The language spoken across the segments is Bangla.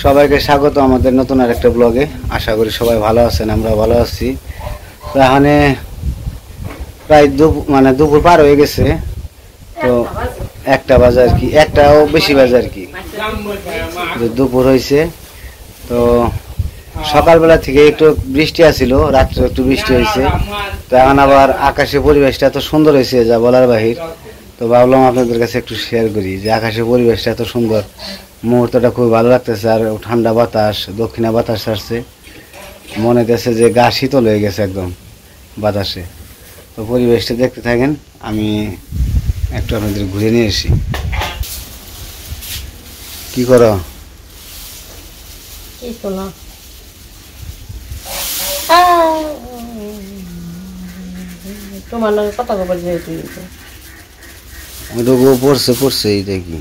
সবাইকে স্বাগত আমাদের নতুন আরেকটা ব্লগে। আশা করি সবাই ভালো আছেন, আমরা ভালো আছি। তো এখানে প্রায় দুপুর পার হয়ে গেছে, তো একটা বাজে আর কি, একটাও বেশি বাজে আর কি, দুপুর হয়েছে। তো সকালবেলা থেকে একটু বৃষ্টি আসছিল, রাত্রে একটু বৃষ্টি হয়েছে। তো এখন আবার আকাশের পরিবেশটা এত সুন্দর হয়েছে যা বলার বাহির। তো ভাবলাম আপনাদের কাছে একটু শেয়ার করি যে আকাশের পরিবেশটা এত সুন্দর, মুহূর্তটা খুব ভালো লাগতেছে। আর ঠান্ডা বাতাস, দক্ষিণা বাতাস আসছে, মনে হচ্ছে যে গা শীতল হয়ে গেছে একদম বাতাসে। তো পরিবেশটা দেখতে থাকেন, আমি একটু আপনাদের ঘুরে নিয়ে এসি। কি করো? তোমার কথা খবর পড়ছে পড়ছে এইটা কি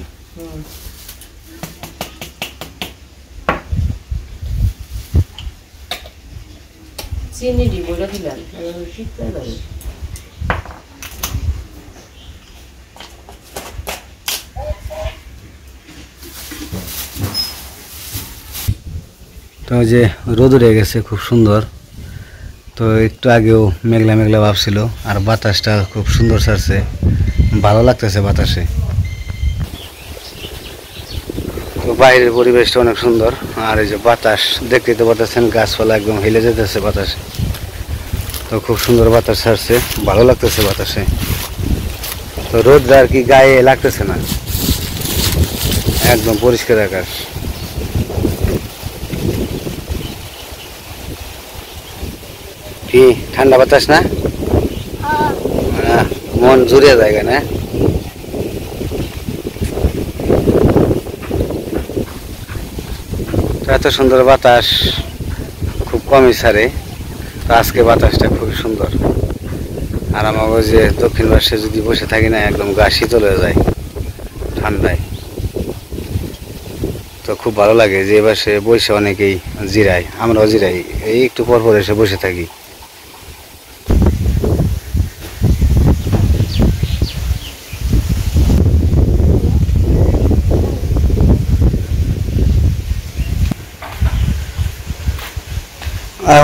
চিনি দিব দিলাম তো যে রোদ উঠে গেছে খুব সুন্দর। তো একটু আগেও মেঘলা মেঘলা ভাব ছিল, আর বাতাসটা খুব সুন্দর ছাড়ছে, ভালো লাগতেছে বাতাসে। তো বাইরের পরিবেশটা অনেক সুন্দর, আর এই যে বাতাস দেখতে তো পাচ্ছেন, গাছপালা একদম হেলে যেতেছে বাতাসে। তো খুব সুন্দর বাতাস ছাড়ছে, ভালো লাগতেছে বাতাসে। তো রোদটা আর কি গায়ে লাগতেছে না, একদম পরিষ্কার আকাশ। কি ঠান্ডা বাতাস না, মন জুড়ে জায়গা না। এত সুন্দর বাতাস খুব কমই ছাড়ে, তো আজকে বাতাসটা খুবই সুন্দর। আর আমাকে যে দক্ষিণ পাশে যদি বসে থাকি না, একদম গা শীতল হয়ে যায় ঠান্ডায়। তো খুব ভালো লাগে যে এ পাশে বসে অনেকেই জিরায়, আমরাও জিরাই, এই একটু পর পর এসে বসে থাকি।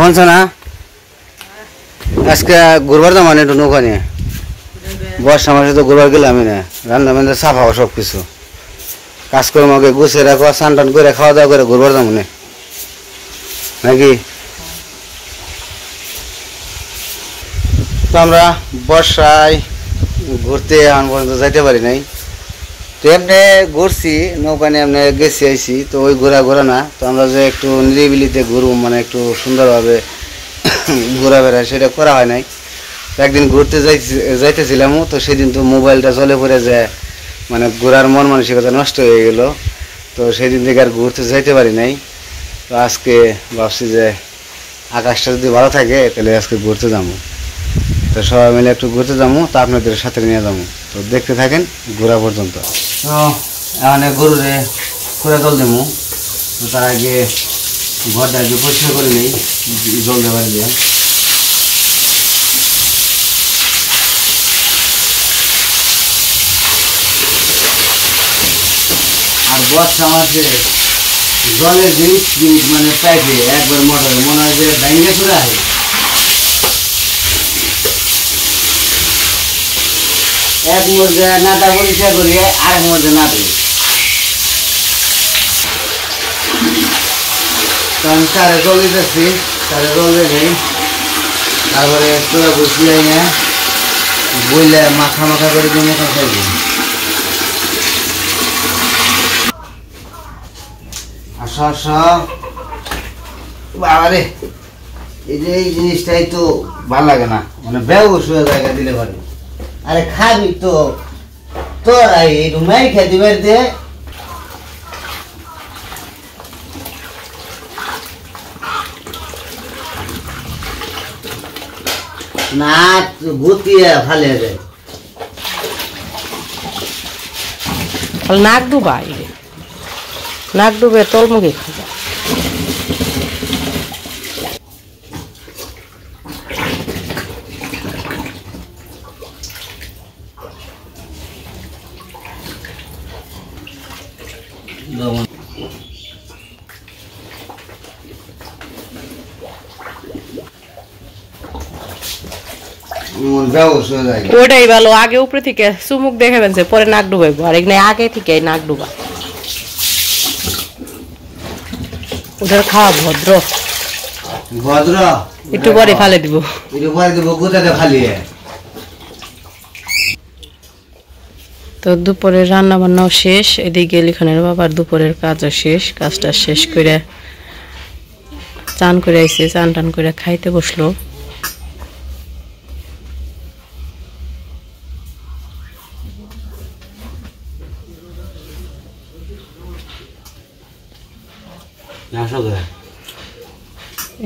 শুনছ না, আজকে ঘুরবার দাম মানে একটু নৌকা নিয়ে বর্ষা মাসে তো ঘুরবার গেলাম না, রান্না বান্না সাফা সব কিছু কাজকর্মকে গুছিয়ে রাখো, স্নান টান করে খাওয়া দাওয়া করে ঘুরবার দাম নাকি। তো আমরা বর্ষায় ঘুরতে এখন পর্যন্ত যাইতে পারি নাই। তো এমনি ঘুরছি নৌকা নিয়ে, এমনি গেছি আইছি, তো ওই ঘোরা না। তো আমরা যে একটু নিরিবিলিতে ঘুরবো, মানে একটু সুন্দরভাবে ঘোরাফেরা, সেটা করা হয় নাই। তো একদিন ঘুরতে যাইতেছিলাম, তো সেদিন তো মোবাইলটা চলে পড়ে যায়, মানে ঘোরার মন মানসিকতা নষ্ট হয়ে গেল। তো সেদিন থেকে আর ঘুরতে যাইতে পারি নাই। তো আজকে ভাবছি যে আকাশটা যদি ভালো থাকে তাহলে আজকে ঘুরতে যাবো। তো সবাই মিলে একটু ঘুরতে যাবো, তো আপনাদের সাথে নিয়ে যাবো। তো দেখতে থাকেন ঘোরা পর্যন্ত। তো এখানে গরুরে করে জল দেবো, তো তার আগে ঘরটা একটু পরিষ্কার করে নেই, জল দেওয়ার দিয়ে। আর বর্ষা মাসে জলের যে স্পিড, মানে পাইপে একবার মোটরে মনে হয় যে ব্যাঙ্গে চলে আসে। এক মধ্যে নাটা পরিষ্কার করিয়ে আরেক মধ্যে না দিই, কারণ তারে জল দিতেছি, তারে জল দিয়ে তারপরে তোরা বসিয়ে না বইলে মাখা মাখা করে দিয়ে মাখা খাইবি। বাবারে, এই যে এই জিনিসটাই তো ভালো লাগে না, মানে বেউস হয়ে জায়গা দিলে পারে। আরে খাবি তো তোর একটু মাই খেতে পারতে, না গুতিয়ে ফালে যায়। নাক ডুবা, নাক ডুবে তলমুখে খাওয়া। ব্যবস্থা যায় ওটাই ভালো আগে উপরে থেকে চুমুক দেখাবেন যে পরে নাক ডুবাইবো আর এখানে আগে থেকে নাক ডুবা ওদের খাওয়া ভদ্র ভদ্র একটু পরে ফালে দিব একটু পরে দিব কোথাতে ফালিয়ে তো দুপুরের রান্না বান্নাও শেষ এদিকে লিখনের বাবার দুপুরের কাজও শেষ কাজটা শেষ করে চান করে আইছে চান টান করে খাইতে বসলো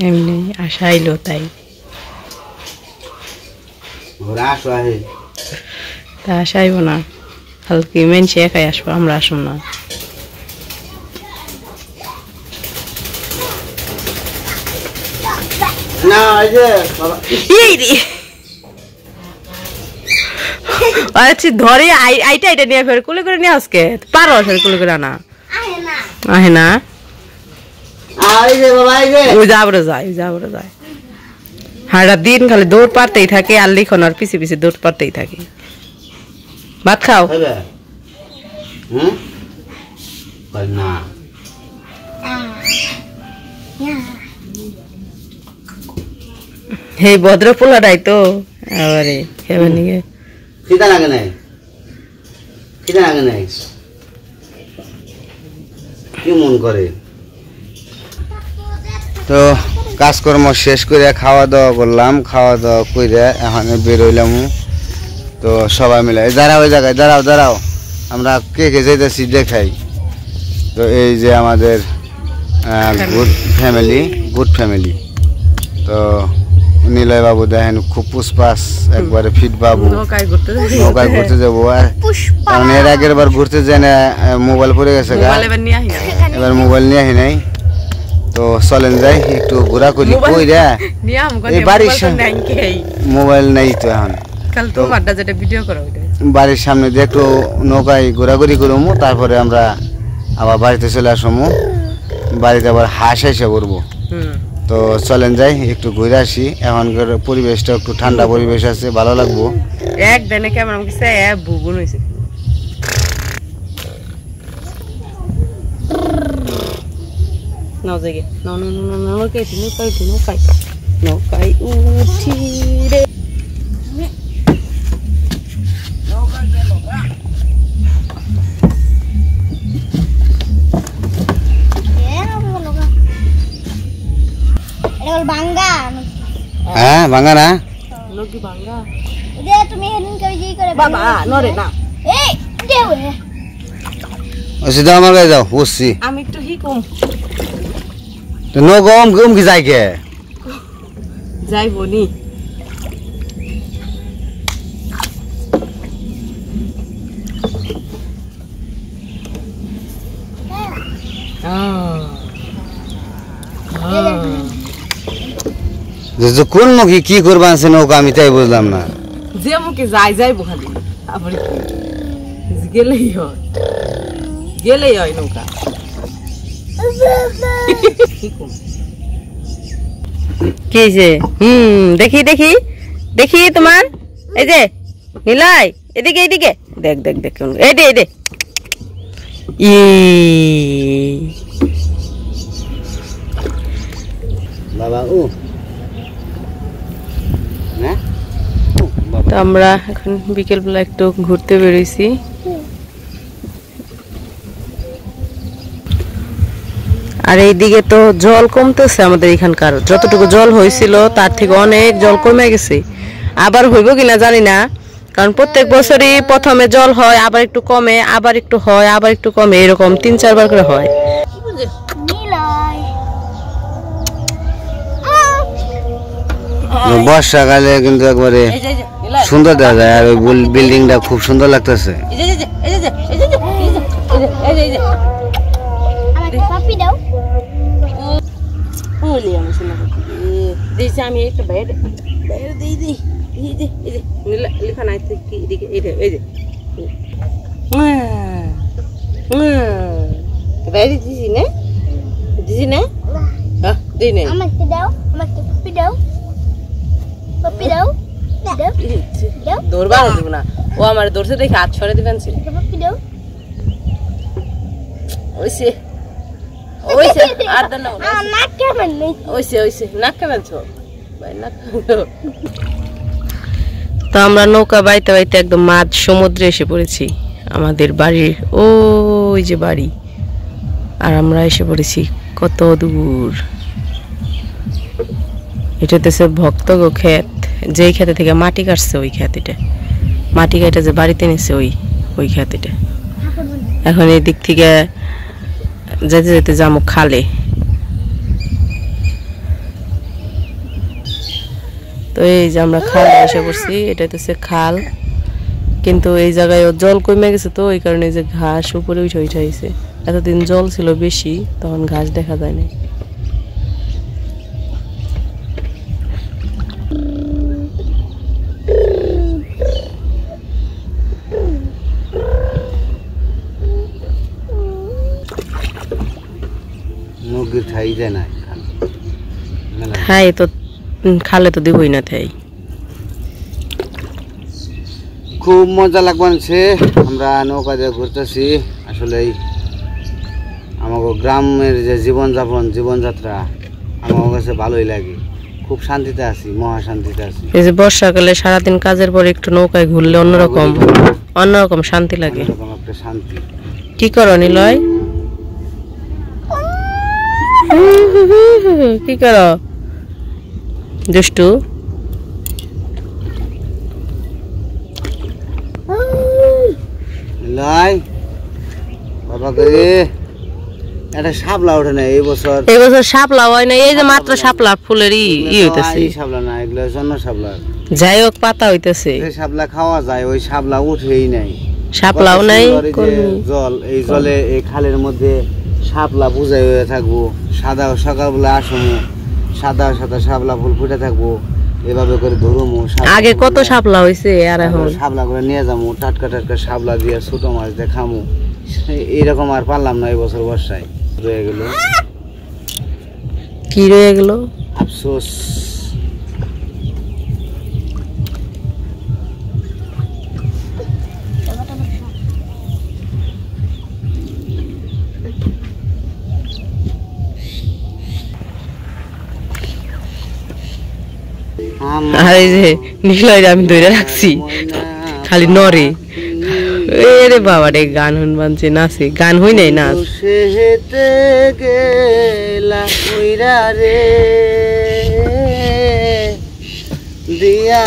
এমনি আশা আইলো তাই তা আশা আইব না কালকে মেনছে একাই আসবো আমরা আসুন না আচ্ছা ধরে আইটা আইটা নিয়ে ফের কুলে করে নিয়ে আজকে পারো আসলে কুলে করে আনা আহে না যায় সারা দিন খালি দৌড় পারতেই থাকে আর লিখন আর পিছে পিছে দৌড় পারতেই থাকে ভাত খাও এই ভদ্র পোলাটাই তো আরে খেবে নিয়ে খিদা লাগে নাই কি মন করে তো কাজকর্ম শেষ করে খাওয়া দাওয়া করলাম খাওয়া দাওয়া করে এখন বেরোইলাম তো সবাই মিলে দাঁড়াও ওই জায়গায় দাঁড়াও আমরা কে কে যেতেছি দেখাই তো এই যে আমাদের গুড ফ্যামিলি তো নিলয় বাবু দেখেন খুব পুষ্পাস একবারে ফিট বাবু নৌকায় ঘুরতে যাবো কারণ এর আগের বার ঘুরতে যাই না মোবাইল পড়ে গেছে এবার মোবাইল নিয়ে আহি নাই তো চলেন যাই একটু ঘোরাঘুরি কইরা এই বাড়ির সামনে মোবাইল নাই তো এখন বাড়ির সামনে দিয়ে একটু নৌকায় ঘোরাঘুরি করবো তারপরে আমরা আবার বাড়িতে চলে আসবো বাড়িতে আবার হাঁস এসে করবো তো চলেন যাই একটু ঘুরে আসি এখনকার পরিবেশটা একটু ঠান্ডা পরিবেশ আছে ভালো লাগবো এক দেনে কেমন কিছু বুগুন হয়েছে নৌকায় উঠি রে হ্যাঁ ভাঙা না সিধা আমার কাছে যাও বুঝছি আমি একটু হিকুম নগম গম কি যাই কে যাইবো নি কোন মুখে কি করবা আছে নৌকা আমি তাই বুঝলাম না যে মুখে যাইবো খালি আবার গেলেই হয় নৌকা কি যে দেখি তোমার এই যে নিলাই এদিকে দেখ এই বাবা তো আমরা এখন বিকেলবেলা একটু ঘুরতে বেরোইছি আর এইদিকে তো জল কমতেছে আমাদের এখানকার যতটুকু জল হয়েছিল তার থেকে অনেক জল কমে গেছে আবার হইব কিনা জানি না কারণ প্রত্যেক বছরই প্রথমে জল হয় আবার একটু কমে আবার একটু হয় আবার একটু কমে এরকম 3-4 বার করে হয় বর্ষাকালে কিন্তু একবারে সুন্দর দেখা যায় আর ওই বিল্ডিংটা খুব সুন্দর লাগতেছে আমি একটা বাইরে দিই লেখা নাই এদিকে এই যে বাইরে দিছি না দিই নাই আমাকে দাও পপি দাও ধরবা দিব না ও আমার ধরছে দেখে হাত সরে দিবেন ওইসে ওইসে আর দেন না ওইসে ওইসে নাক কামাচ্ছ ভাই নাক তো আমরা নৌকা বাইতে বাইতে একদম মাঝ সমুদ্রে এসে পড়েছি আমাদের বাড়ির ওই যে বাড়ি আর আমরা এসে পড়েছি কত দূর এটা হচ্ছে ভক্ত গো ক্ষেত যেই ক্ষেতে থেকে মাটি কাটছে ওই ক্ষেত এটা মাটি কাটা যে বাড়িতে নিচ্ছে ওই ক্ষেত এটা এখন এই দিক থেকে যেতে যেতে যাবো খালে তো এই যে আমরা খালে এসে পড়ছি এটা হচ্ছে খাল কিন্তু এই জায়গায় জল কমে গেছে তো ওই কারণে যে ঘাস উপরে উঠে উঠাইছে এতদিন জল ছিল বেশি তখন ঘাস দেখা যায় না মুরগির ঠাই যায় না খাই তো খালে তো দিবই না তাই খুব মজা লাগছে আমরা নৌকা দিয়ে ঘুরতেছি আসলে আমাকে গ্রামের যে জীবনযাত্রা আমার কাছে ভালোই লাগে খুব শান্তিতে আছি মহা শান্তিতে আছি এই যে বর্ষাকালে সারাদিন কাজের পর একটু নৌকায় ঘুরলে অন্যরকম শান্তি লাগে একটা শান্তি কি করো নিলয় কি করো দুষ্টু লাই বাবা করে এটা শাপলা ওঠে না এই বছর শাপলা হয় না এই যে মাত্র শাপলা ফুলের হইতেছে শাপলা না এগুলো জন্য শাপলা যাই হোক পাতা হইতেছে শাপলা খাওয়া যায় ওই শাপলা উঠেই নাই শাপলাও নাই জল এই জলে এই খালের মধ্যে শাপলা পূজায় হয়ে থাকবো সাদা সকালবেলা আসবো সাদা সাদা শাপলা ফুল ফুটে থাকবো এভাবে করে ধরুমু আগে কত শাপলা হইছে আর এখন শাপলা করে নিয়ে যাবো টাটকা টাটকা শাপলা দিয়ে ছোট মাছ দিয়ে খামু এইরকম আর পারলাম না এই বছর বর্ষায় রয়ে গেল কি রয়ে গেল আফসোস আর এই যে নিলয় আমি ধরে রাখছি খালি নরে রে বাবা রে গান হুন বানছে নাচে গান হই নাই নাচ হেতে গেলা কইরা রে দিয়া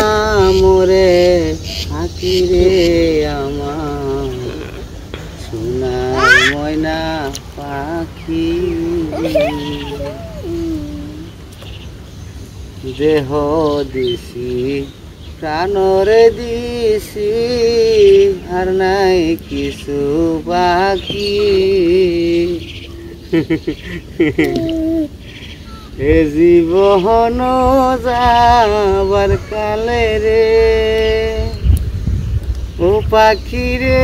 মোরে হাকি রে আমার সোনা ময়না পাখি দেহ দিছি প্রাণরে দিছি আর নাই কিছু বাকি এ জীবন যাবার কালে রে ও পাখি রে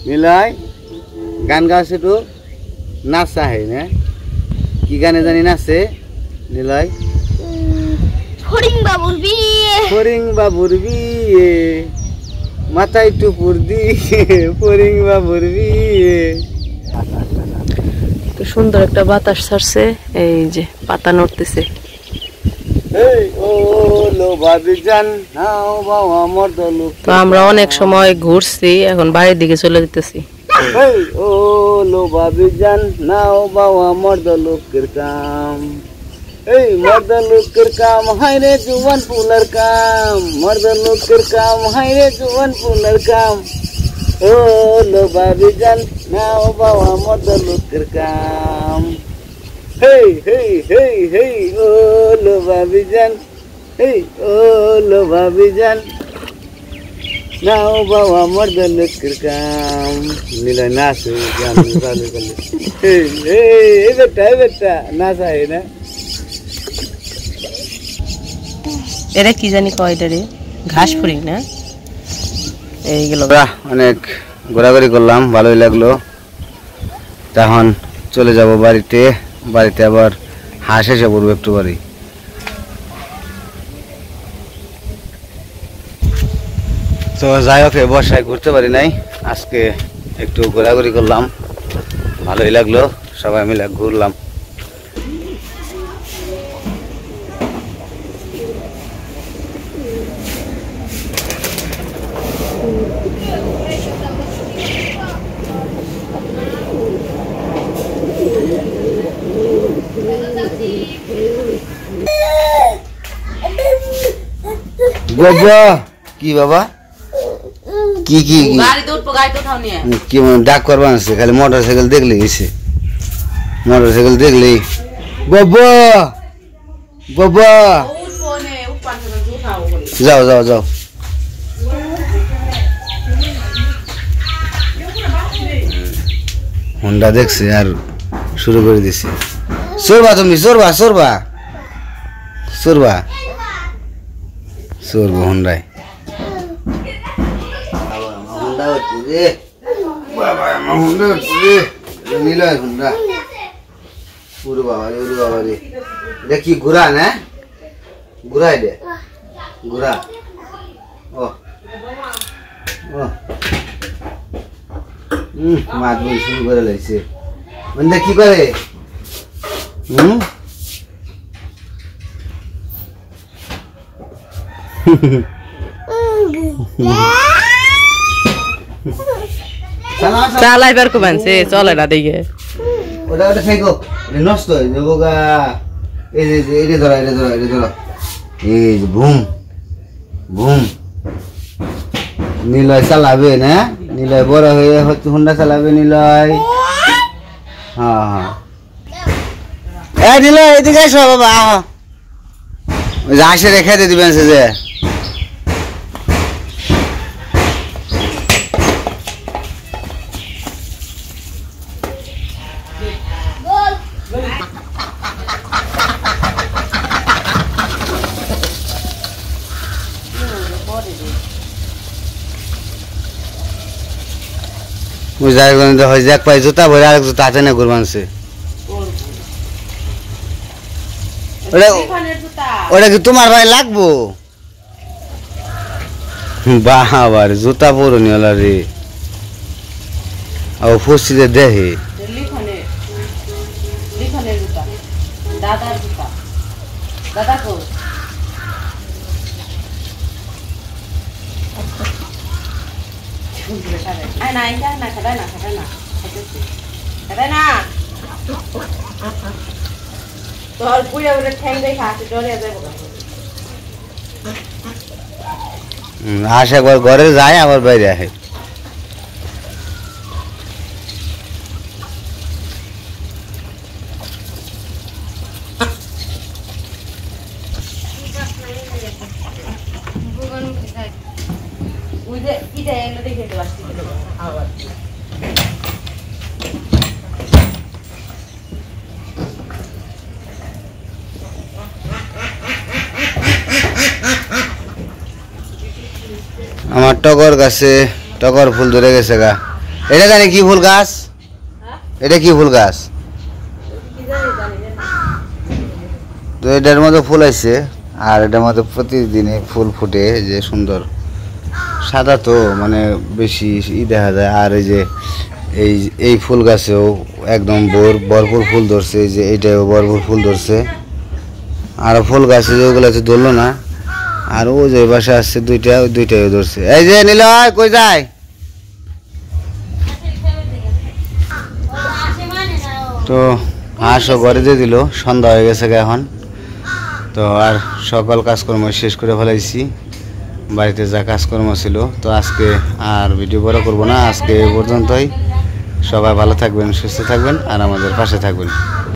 মিলাই গান গাছে তো নাচা হয় না কি গানে জানি নাচে নিলয় ফরিং বাবুর বিয়ে মাথায় টুপুর দিয়ে ফরিং বাবুর বিয়ে তো সুন্দর একটা বাতাস ছাড়ছে এই যে পাতা নড়তেছে তো আমরা অনেক সময় ঘুরছি এখন বাড়ির দিকে চলে যেতেছি ও লো বাবি জান নাও বাবা মর্দ লোকের কাম এই মর্দ লোকের কাম হাই রে জুয়ান পুলার কাম মর্দ লোকের কাম হাই রে জুয়ান পুলার কাম ও লো বাবি জান নাও বাবা মর্দ লোকের কাম হেই হেই হেই হেই ও লো বাবি জান হেই ও লো বাবি জান নাও বাবা মর্দ লোকের কাম নিলয় নাচ গান চালু করলে এই বেটা নাচা হয় না এরা কি জানি কয় রে ঘাস ফুরিং না এই গেল অনেক ঘোরাঘুরি করলাম ভালোই লাগলো তখন চলে যাব বাড়িতে আবার হাঁস এসে পড়বো একটু বাড়ি তো যাই হোক এই বর্ষায় ঘুরতে পারি নাই, আজকে একটু ঘোরাঘুরি করলাম, ভালোই লাগলো, সবাই মিলে ঘুরলাম। বাবা কি বাবা কি কি কি ডাক করবা আছে, খালি মোটরসাইকেল দেখলে গেছে, মোটরসাইকেল দেখলেই বাবা বাবা যাও যাও যাও। হুন্ডা দেখছে আর শুরু করে দিছে, চোরবা তুমি চোরবা চোরবা চোরবা চোরবো হুন্ডায়। হুন্ডা হচ্ছে রে বাবা, আমার হুন্ডা হচ্ছে রে, নিলয় হুন্ডা। উরু বাবা রে, উরু বাবা রে, এটা কি ঘোড়া না? ঘোড়া এটা ঘোড়া। ও ও মাছ বই শুরু করে লাগছে, বন্ধা কি করে? চালাইবার কুমানছে চলে না দেখে ওটা ওটা খাইকো নষ্ট হয়ে যাবো গা। এই যে এটা ধরা এটা ধরা এটা ধরা, এই যে বুম বুম। নিলয় চালাবে না, নিলয় বড় হয়ে হচ্ছে হুন্ডা চালাবে নিলয়। হ্যাঁ হ্যাঁ নিলয় এদিকে আসো বাবা, ওই যে আসে রেখে দিয়ে দিবেন সে যে। এক পায়ে জুতা ভরে আরেক জুতা হাতে না ঘুরবানছে। ওটা কি তোমার ভাই লাগবো? বাবার জুতা পরনি ওলা রে, ও ফুসিতে দেহে আসে, একবার ঘরে যায় আবার বাইরে আসে। আমার টগর গাছে টগর ফুল ধরে গেছে গা। এটা জানি কি ফুল গাছ? এটা কি ফুল গাছ? তো এটার মধ্যে ফুল আছে, আর এটার মধ্যে প্রতিদিনে ফুল ফুটে, যে সুন্দর সাদা, তো মানে বেশি দেখা যায়। আর এই যে এই ফুল গাছেও একদম ভরপুর ফুল ধরছে, এই যে এইটাও ভরপুর ফুল ধরছে। আর ফুল গাছে যেগুলো আছে ধরলো না, আর ও যে বাসা আসছে দুইটা, ওই দুইটাই ধরছে। এই যে নিলয় কই যায়? তো হাঁসও ঘরে দিয়ে দিল, সন্ধ্যা হয়ে গেছে এখন। তো আর সকল কাজকর্ম শেষ করে ফেলাইছি, বাড়িতে যা কাজকর্ম ছিল। তো আজকে আর ভিডিও বড় করবো না, আজকে এ পর্যন্তই। সবাই ভালো থাকবেন, সুস্থ থাকবেন, আর আমাদের পাশে থাকবেন।